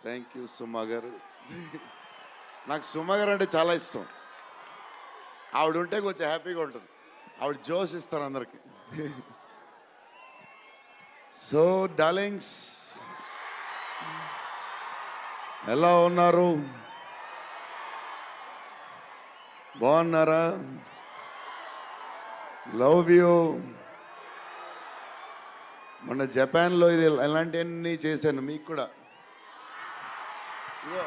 Thank you సుమా గారు. నాకు సుమా గారు అంటే చాలా ఇష్టం. ఆవిడ ఉంటే కొంచెం హ్యాపీగా ఉంటుంది. ఆవిడ జోష్ ఇస్తారు అందరికి. సో డార్లింగ్స్, ఎలా ఉన్నారు? బాగున్నారా? Love you. మొన్న జపాన్లో ఇది ఎలాంటివన్నీ చేశాను మీకు కూడా. ఇదిగో,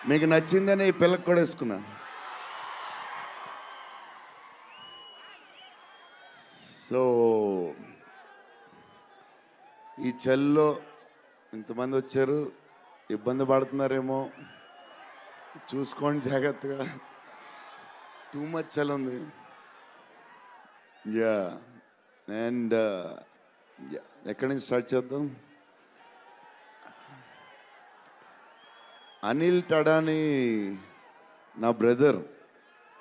మీకు నచ్చిందని ఈ పిల్లకి కూడా వేసుకున్నా. సో ఈ చలిలో ఇంతమంది వచ్చారు, ఇబ్బంది పడుతున్నారేమో, చూసుకోండి జాగ్రత్తగా. టూ మచ్ చలి ఉంది. యా అండ్ ఎక్కడి నుంచి స్టార్ట్ చేద్దాం? అనిల్ టడాని నా బ్రదర్.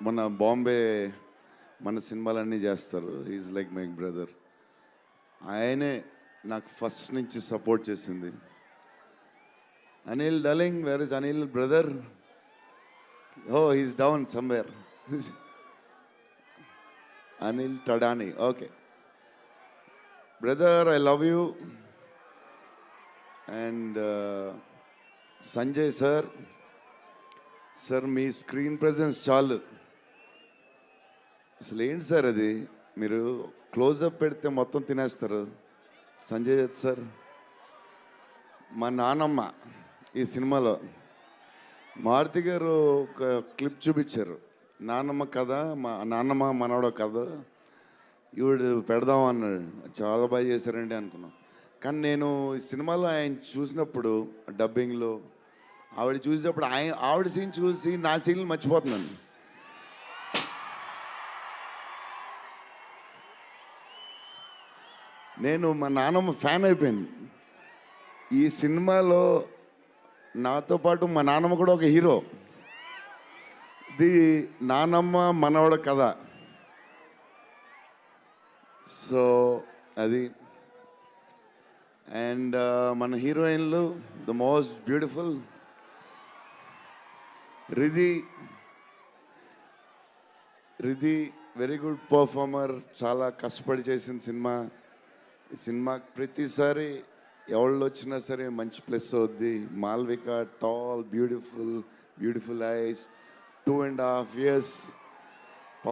మన బాంబే మన సినిమాలన్నీ చేస్తారు. Is like my brother. ఆయనే నాకు ఫస్ట్ నుంచి సపోర్ట్ చేసింది. Anil darling, where is Anil brother? Oh he's down somewhere. Anil Thadani, okay brother, I love you. And Sanjay sir, sir మీ స్క్రీన్ ప్రెజెన్స్ చాలు. అసలు ఏంటి సార్ అది, మీరు క్లోజప్ పెడితే మొత్తం తినేస్తారు. సంజయ్ దత్ సార్, మా నానమ్మ ఈ సినిమాలో మారుతి గారు ఒక క్లిప్ చూపించారు. నాన్నమ్మ కథ, మా నాన్నమ్మ మనవడ కథ, ఈవిడు పెడదాం అన్నాడు. చాలా బాగా చేశారండి అనుకున్నాం. కానీ నేను ఈ సినిమాలో ఆయన చూసినప్పుడు డబ్బింగ్లో ఆవిడ చూసినప్పుడు ఆవిడ సీన్ చూసి నా సీన్లు మర్చిపోతున్నాను. నేను మా నాన్నమ్మ ఫ్యాన్ అయిపోయాను. ఈ సినిమాలో నాతో పాటు మా నాన్నమ్మ కూడా ఒక హీరో. ఇది నానమ్మ మనవడ కథ. సో అది. అండ్ మన హీరోయిన్లు the most beautiful Riddhi. Very good performer, చాలా కష్టపడి చేసిన సినిమా. ఈ సినిమాకి ప్రతిసారి ఎవళ్ళు వచ్చినా సరే మంచి ప్లస్ అవుద్ది. Malvika tall, beautiful eyes, 2.5 years